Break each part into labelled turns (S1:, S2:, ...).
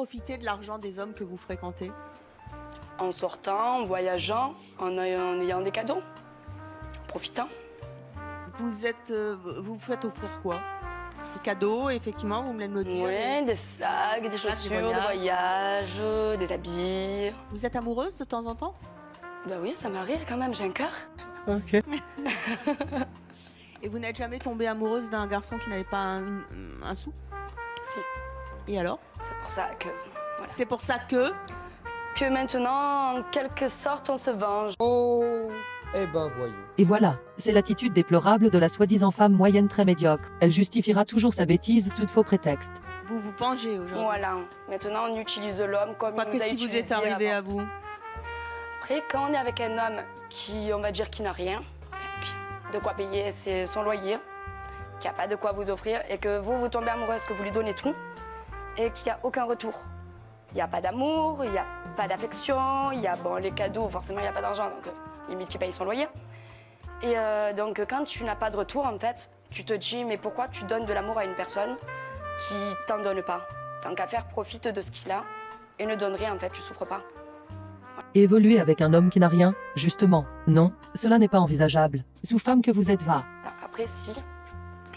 S1: profitez de l'argent des hommes que vous fréquentez?
S2: En sortant, en voyageant, en ayant des cadeaux, en profitant.
S1: Vous vous faites offrir quoi? Des cadeaux, effectivement, vous venez de me dire.
S2: Oui, des sacs, des chaussures de voyage, des habits.
S1: Vous êtes amoureuse de temps en temps?
S2: Ben oui, ça m'arrive quand même, j'ai un cœur.
S3: Ok.
S1: Et vous n'êtes jamais tombée amoureuse d'un garçon qui n'avait pas un sou?
S2: Si.
S1: Et alors?
S2: C'est pour ça que... Voilà.
S1: C'est pour ça que...
S2: Que maintenant, en quelque sorte, on se venge.
S3: Oh, eh ben voyons.
S4: Et voilà, c'est l'attitude déplorable de la soi-disant femme moyenne très médiocre. Elle justifiera toujours sa bêtise sous de faux prétextes.
S1: Vous vous vengez aujourd'hui.
S2: Voilà. Maintenant, on utilise l'homme comme il nous a
S1: Qu'est-ce qui vous
S2: utilisé
S1: est arrivé
S2: avant.
S1: à vous?
S2: Après, quand on est avec un homme qui, on va dire, qui n'a rien, de quoi payer son loyer, qui n'a pas de quoi vous offrir, et que vous tombez amoureuse, que vous lui donnez tout, et qu'il n'y a aucun retour. Il n'y a pas d'amour, il n'y a pas d'affection, il y a les cadeaux, forcément il n'y a pas d'argent, donc limite qui paye son loyer. Et donc quand tu n'as pas de retour, en fait, tu te dis mais pourquoi tu donnes de l'amour à une personne qui t'en donne pas? Tant qu'à faire, profite de ce qu'il a et ne donne rien, en fait, tu souffres pas.
S4: Et évoluer avec un homme qui n'a rien, justement, non, cela n'est pas envisageable. Sous femme que vous êtes va.
S2: Après si,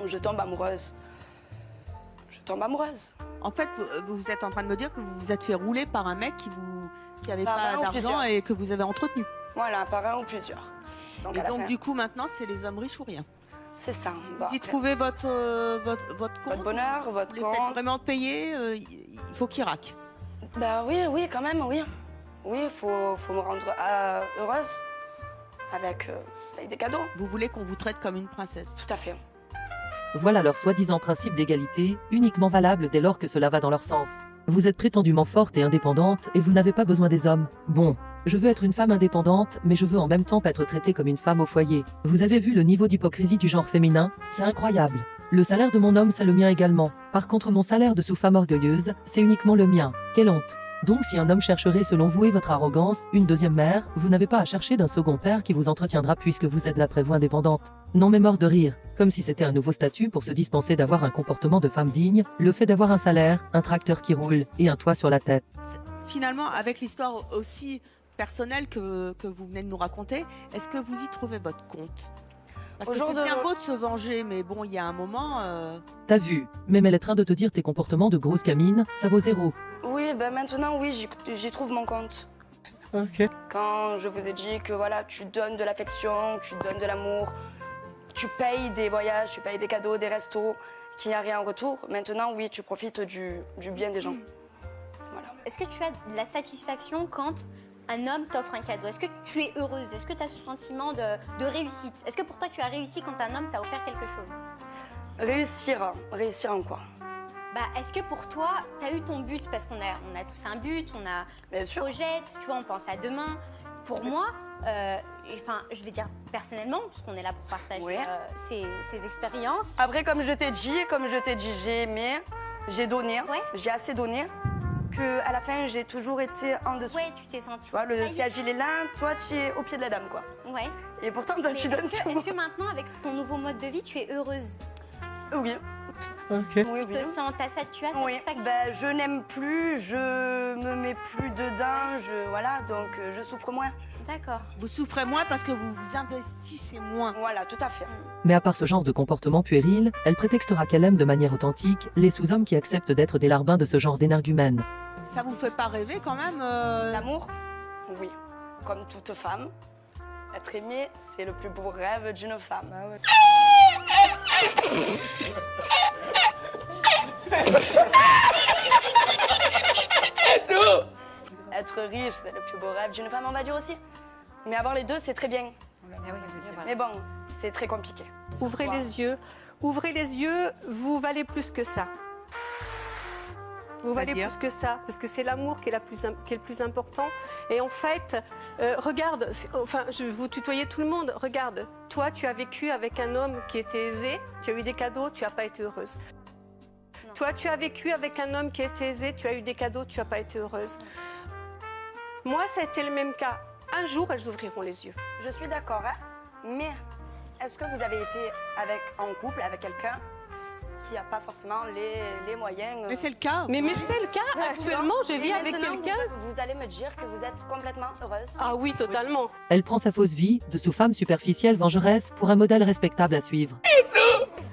S2: je tombe amoureuse. Je tombe amoureuse.
S1: En fait, vous êtes en train de me dire que vous vous êtes fait rouler par un mec qui avait
S2: Par
S1: pas
S2: un ou
S1: d'argent
S2: plusieurs.
S1: et que vous avez entretenu.
S2: Voilà, par un ou plusieurs.
S1: Et
S2: à la
S1: donc
S2: fin,
S1: du coup maintenant c'est les hommes riches ou rien.
S2: c'est ça.
S1: Vous
S2: Bon,
S1: y
S2: après,
S1: trouvez votre compte?
S2: votre bonheur,
S1: Vous
S2: votre
S1: les faites
S2: compte.
S1: vraiment payer, il faut qu'ils raquent.
S2: Bah oui, quand même, oui. Oui, il faut me rendre heureuse avec des cadeaux.
S1: Vous voulez qu'on vous traite comme une princesse.
S2: Tout à fait.
S4: Voilà leur soi-disant principe d'égalité, uniquement valable dès lors que cela va dans leur sens. Vous êtes prétendument forte et indépendante et vous n'avez pas besoin des hommes. Bon, je veux être une femme indépendante, mais je veux en même temps pas être traitée comme une femme au foyer. Vous avez vu le niveau d'hypocrisie du genre féminin? C'est incroyable. Le salaire de mon homme, c'est le mien également. Par contre, mon salaire de sous-femme orgueilleuse, c'est uniquement le mien. Quelle honte. Donc si un homme chercherait selon vous et votre arrogance, une deuxième mère, vous n'avez pas à chercher d'un second père qui vous entretiendra puisque vous êtes la prévôt indépendante. Non mais mort de rire, comme si c'était un nouveau statut pour se dispenser d'avoir un comportement de femme digne, le fait d'avoir un salaire, un tracteur qui roule et un toit sur la tête.
S1: Finalement, avec l'histoire aussi personnelle que vous venez de nous raconter, est-ce que vous y trouvez votre compte? Parce
S2: Au
S1: que
S2: jour
S1: c'est
S2: de-
S1: bien beau de se venger, mais bon, il y a un moment...
S4: T'as vu, même elle est train de te dire tes comportements de grosse gamine, ça vaut zéro.
S2: Oui, ben maintenant, oui, j'y trouve mon compte.
S3: Ok.
S2: Quand je vous ai dit que voilà, tu donnes de l'affection, tu donnes de l'amour, tu payes des voyages, tu payes des cadeaux, des restos, qu'il n'y a rien en retour, maintenant, oui, tu profites du bien des gens. Voilà.
S5: Est-ce que tu as de la satisfaction quand un homme t'offre un cadeau? Est-ce que tu es heureuse? Est-ce que tu as ce sentiment de réussite? Est-ce que pour toi tu as réussi quand un homme t'a offert quelque chose?
S2: Réussir en quoi?
S5: Bah, est-ce que pour toi, tu as eu ton but? Parce qu'on a tous un but, on a
S2: Bien sûr.
S5: projette, tu vois, on pense à demain. Pour moi, enfin, je vais dire personnellement, parce qu'on est là pour partager
S2: Oui.
S5: ces expériences.
S2: Après, comme je t'ai dit, j'ai aimé, j'ai donné,
S5: Ouais.
S2: j'ai assez donné, qu'à la fin, j'ai toujours été en dessous.
S5: Ouais, tu t'es sentie.
S2: Tu vois, le siège, il est là, toi, tu es au pied de la dame, quoi.
S5: Ouais.
S2: Et pourtant, toi,
S5: Mais
S2: tu donnes
S5: est-ce
S2: tout.
S5: que maintenant, avec ton nouveau mode de vie, tu es heureuse?
S2: Oui,
S3: Ok.
S2: oui,
S5: Tu te sens, tu as
S2: Oui,
S5: satisfaction?
S2: ben, je n'aime plus, je me mets plus dedans, voilà, donc je souffre moins.
S5: D'accord.
S1: Vous souffrez moins parce que vous vous investissez moins.
S2: Voilà, tout à fait.
S4: Mais à part ce genre de comportement puéril, elle prétextera qu'elle aime de manière authentique les sous-hommes qui acceptent d'être des larbins de ce genre d'énergumènes.
S1: Ça vous fait pas rêver quand même
S2: L'amour, oui, comme toute femme, être aimée, c'est le plus beau rêve d'une femme. Être riche, c'est le plus beau rêve d'une femme, on va dire aussi. Mais avoir les deux, c'est très bien. Mais bon, c'est très compliqué.
S6: Ouvrez les yeux. Ouvrez les yeux, vous valez plus que ça. Vous valez
S1: C'est-à-dire
S6: plus que ça, parce que c'est l'amour qui est le plus important. Et en fait, regarde, enfin, je vais vous tutoyer tout le monde. Regarde, toi, tu as vécu avec un homme qui était aisé, tu as eu des cadeaux, tu n'as pas été heureuse.
S5: Non.
S6: Toi, tu as vécu avec un homme qui était aisé, tu as eu des cadeaux, tu n'as pas été heureuse. Moi, ça a été le même cas. Un jour, elles ouvriront les yeux.
S2: Je suis d'accord, hein, mais est-ce que vous avez été en couple avec quelqu'un qui n'a pas forcément les moyens.
S1: Mais c'est le cas.
S6: Mais c'est le cas. Actuellement, je vis
S2: Et
S6: avec
S2: maintenant,
S6: quelqu'un.
S2: Vous allez me dire que vous êtes complètement heureuse.
S6: Ah oui, totalement.
S4: Elle prend sa fausse vie de sous-femme superficielle vengeresse pour un modèle respectable à suivre.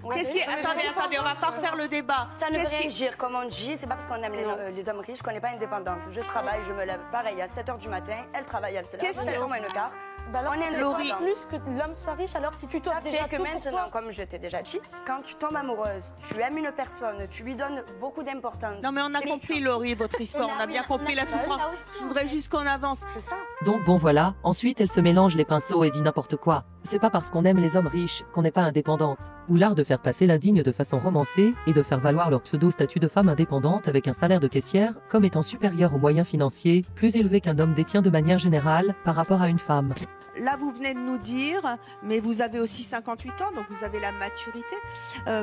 S2: Ouais,
S1: Qu'est-ce qui...
S2: mais je
S1: Attendez,
S2: pense
S1: attendez, on va
S2: que
S1: pas refaire le débat.
S2: Ça ne veut
S1: Qu'est-ce
S2: rien
S1: qui-
S2: dire, comme on dit, c'est pas parce qu'on aime
S6: Non.
S2: les hommes riches qu'on n'est pas indépendante. Je travaille, je me lève pareil à 7h du matin, elle travaille, elle se lève
S1: Qu'est-ce
S2: à
S1: que-
S2: 7h moins le quart.
S7: Bah alors,
S2: On est
S7: ça
S1: Laurie.
S7: dépend plus que l'homme soit riche, alors si tu
S2: Ça
S7: t'offres déjà
S2: fait que
S7: tout pour
S2: maintenant,
S7: toi.
S2: comme je t'ai déjà dit, quand tu tombes amoureuse, tu aimes une personne, tu lui donnes beaucoup d'importance.
S1: Non mais on a compris Laurie, votre histoire, on a bien compris la souffrance.
S5: ça aussi,
S1: Je voudrais juste qu'on avance.
S2: C'est ça.
S4: Donc bon voilà, ensuite elle se mélange les pinceaux et dit n'importe quoi. C'est pas parce qu'on aime les hommes riches qu'on n'est pas indépendante. Ou l'art de faire passer l'indigne de façon romancée et de faire valoir leur pseudo-statut de femme indépendante avec un salaire de caissière comme étant supérieur aux moyens financiers, plus élevé qu'un homme détient de manière générale par rapport à une femme.
S1: Là, vous venez de nous dire, mais vous avez aussi 58 ans, donc vous avez la maturité,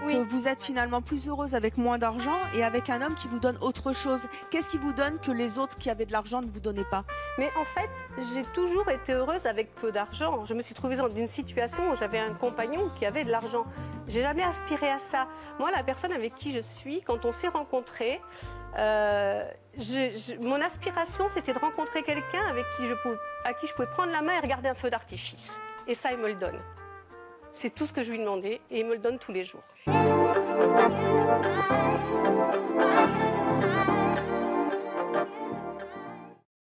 S6: Oui.
S1: que vous êtes finalement plus heureuse avec moins d'argent et avec un homme qui vous donne autre chose. Qu'est-ce qui vous donne que les autres qui avaient de l'argent ne vous donnaient pas?
S6: Mais en fait, j'ai toujours été heureuse avec peu d'argent. Je me suis trouvée dans une situation où j'avais un compagnon qui avait de l'argent. J'ai jamais aspiré à ça. Moi, la personne avec qui je suis, quand on s'est rencontrés, mon aspiration, c'était de rencontrer quelqu'un à qui je pouvais prendre la main et regarder un feu d'artifice. Et ça, il me le donne. C'est tout ce que je lui demandais et il me le donne tous les jours.